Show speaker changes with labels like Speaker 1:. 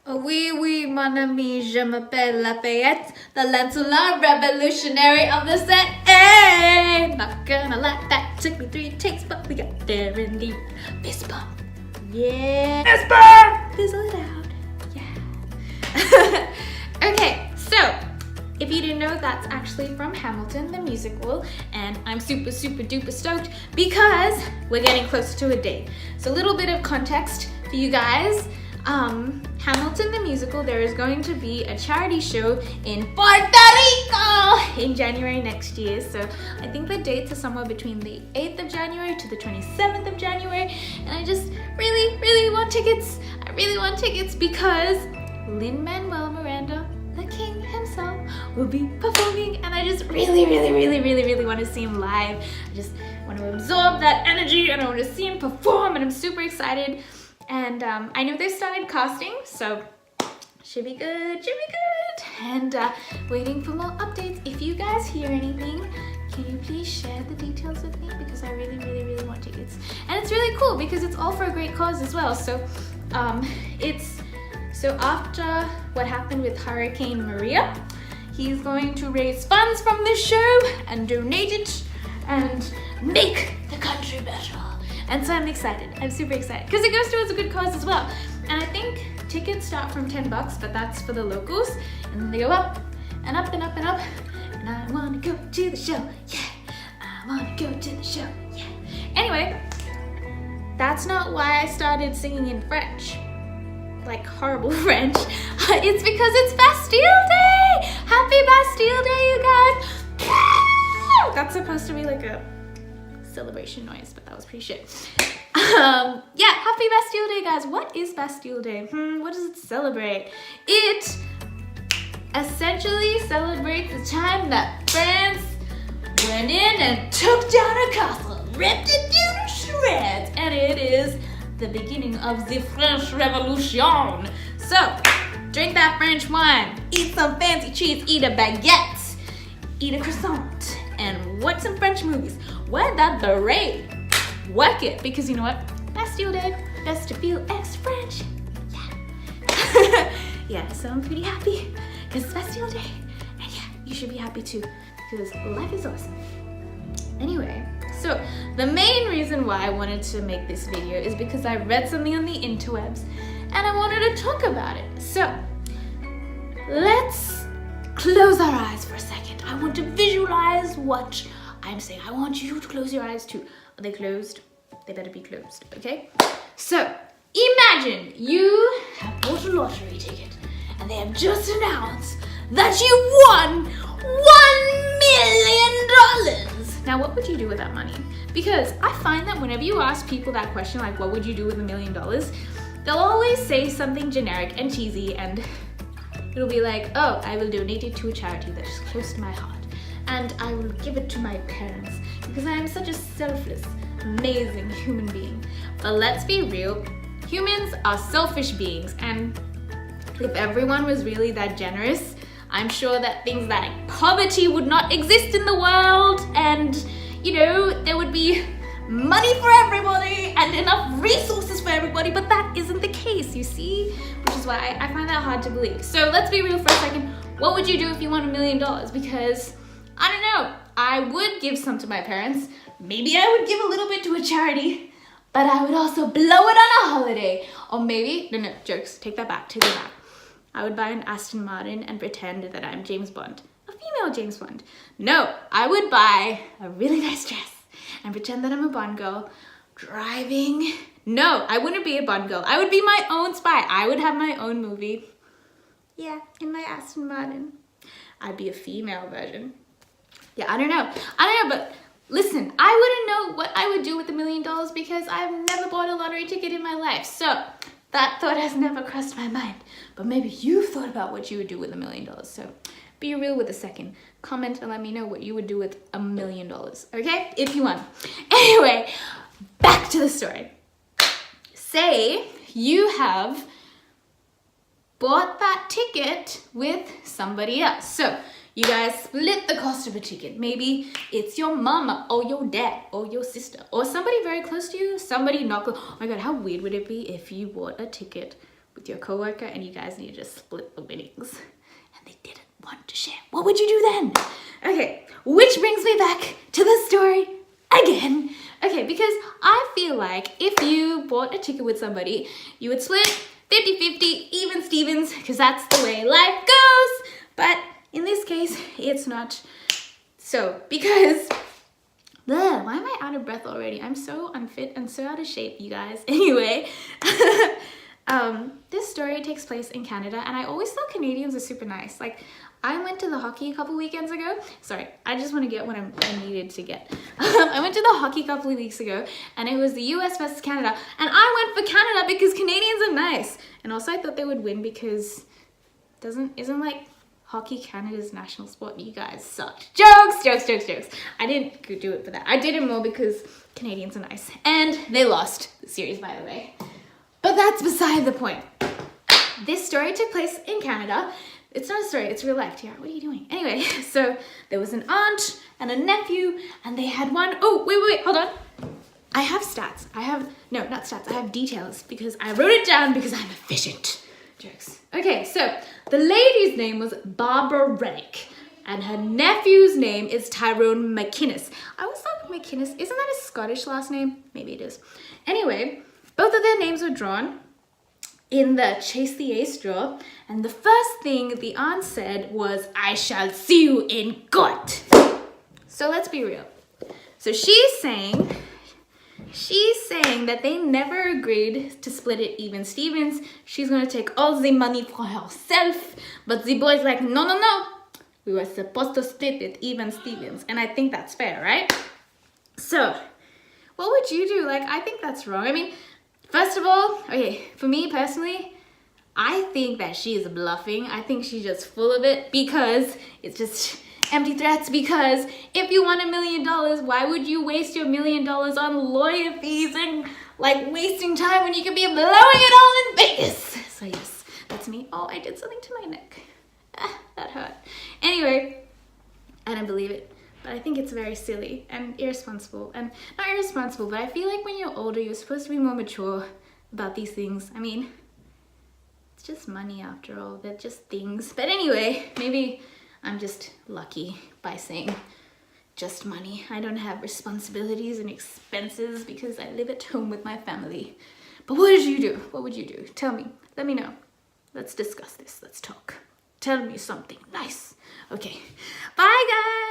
Speaker 1: Oui, oui, mon ami, je m'appelle Lafayette, the Lancelot revolutionary of the set. Hey, not gonna lie, that took me 3 takes, but we got there in the fist bump. Yeah. Fist bump! Fizzle it out. Yeah. Okay, so if you didn't know, that's actually from Hamilton, the musical, and I'm super, super duper stoked because we're getting closer to a date. So a little bit of context for you guys. Hamilton the musical, there is going to be a charity show in Puerto Rico in January next year. So I think the dates are somewhere between the 8th of January to the 27th of January. And I just really, really want tickets. I really want tickets because Lin-Manuel Miranda, the king himself, will be performing. And I just really, really, really, really, really want to see him live. I just want to absorb that energy and I want to see him perform, and I'm super excited. And I know they started casting, so should be good, should be good. And waiting for more updates. If you guys hear anything, can you please share the details with me? Because I really, really, really want tickets. And it's really cool because it's all for a great cause as well. So so after what happened with Hurricane Maria, he's going to raise funds from this show and donate it and make the country better. And so I'm excited. I'm super excited because it goes towards a good cause as well. And I think tickets start from $10, but that's for the locals. And then they go up and up and up and up. And I want to go to the show. Yeah. I want to go to the show. Yeah. Anyway, that's not why I started singing in French. Like horrible French. It's because it's Bastille Day. Happy Bastille Day, you guys. That's supposed to be like a celebration noise, but that was pretty shit. Yeah, happy Bastille Day, guys. What is Bastille Day? What does it celebrate? It essentially celebrates the time that France went in and took down a castle, ripped it down to shreds, and it is the beginning of the French Revolution. So, drink that French wine, eat some fancy cheese, eat a baguette, eat a croissant, and watch some French movies. Wear that beret. Work it, because you know what? Bastille Day, best to feel extra French. Yeah. Yeah, so I'm pretty happy because it's Bastille Day. And yeah, you should be happy too because life is awesome. Anyway, so the main reason why I wanted to make this video is because I read something on the interwebs and I wanted to talk about it. So let's close our eyes for a second. I want to visualize what I'm saying. I want you to close your eyes too. Are they closed? They better be closed, okay? So, imagine you have bought a lottery ticket and they have just announced that you won $1 million. Now, what would you do with that money? Because I find that whenever you ask people that question, like, what would you do with $1 million? They'll always say something generic and cheesy, and it'll be like, oh, I will donate it to a charity that is close to my heart. And I will give it to my parents because I am such a selfless, amazing human being. But let's be real, humans are selfish beings, and if everyone was really that generous, I'm sure that things like poverty would not exist in the world, and you know, there would be money for everybody and enough resources for everybody, but that isn't the case, you see? Which is why I find that hard to believe. So let's be real for a second. What would you do if you won $1 million? Because I don't know, I would give some to my parents. Maybe I would give a little bit to a charity, but I would also blow it on a holiday. Or maybe, no, jokes, take that back. I would buy an Aston Martin and pretend that I'm James Bond, a female James Bond. No, I would buy a really nice dress and pretend that I'm a Bond girl driving. No, I wouldn't be a Bond girl. I would be my own spy. I would have my own movie. Yeah, in my Aston Martin. I'd be a female version. Yeah, I don't know, but listen, I wouldn't know what I would do with $1 million because I've never bought a lottery ticket in my life. So that thought has never crossed my mind. But maybe you've thought about what you would do with $1 million. So be real with a second. Comment and let me know what you would do with $1 million, okay? If you want. Anyway, back to the story. Say you have bought that ticket with somebody else. So you guys split the cost of a ticket. Maybe it's your mama or your dad or your sister or somebody very close to you, somebody not close. Oh my God, how weird would it be if you bought a ticket with your coworker and you guys need to just split the winnings. And they didn't want to share. What would you do then? Okay, which brings me back to the story again. Okay, because I feel like if you bought a ticket with somebody, you would split 50-50, even Stevens, because that's the way life goes. But in this case, it's not so, because why am I out of breath already? I'm so unfit and so out of shape, you guys. Anyway, this story takes place in Canada, and I always thought Canadians are super nice. Like, I went to the hockey a couple weekends ago. Sorry, I just want to get what I needed to get. I went to the hockey a couple of weeks ago, and it was the US versus Canada, and I went for Canada because Canadians are nice. And also I thought they would win because isn't like hockey Canada's national sport? You guys sucked. Jokes. I didn't do it for that. I did it more because Canadians are nice. And they lost the series, by the way. But that's beside the point. This story took place in Canada. It's not a story, it's real life. Tiara, what are you doing? Anyway, so there was an aunt and a nephew, and they had one. Oh, wait, hold on. I have stats. No, not stats. I have details because I wrote it down because I'm efficient. Jokes. Okay, so the lady's name was Barbara Reddick, and her nephew's name is Tyrone McInnes. I always thought McInnes, isn't that a Scottish last name? Maybe it is. Anyway, both of their names were drawn in the Chase the Ace draw, and the first thing the aunt said was, "I shall see you in court." So let's be real. So she's saying that they never agreed to split it even Stevens. She's gonna take all the money for herself, but the boy's like, no. We were supposed to split it even Stevens, and I think that's fair, right? So, what would you do? Like, I think that's wrong. I mean, first of all, okay, for me personally, I think that she is bluffing. I think she's just full of it because it's just empty threats. Because if you want $1 million, why would you waste your $1 million on lawyer fees and like wasting time when you could be blowing it all in Vegas? So yes, that's me. Oh, I did something to my neck. That hurt. Anyway, I don't believe it. But I think it's very silly and irresponsible. And not irresponsible, but I feel like when you're older, you're supposed to be more mature about these things. I mean, it's just money after all. They're just things. But anyway, maybe I'm just lucky by saying just money. I don't have responsibilities and expenses because I live at home with my family. But what did you do? What would you do? Tell me. Let me know. Let's discuss this. Let's talk. Tell me something nice. Okay. Bye, guys.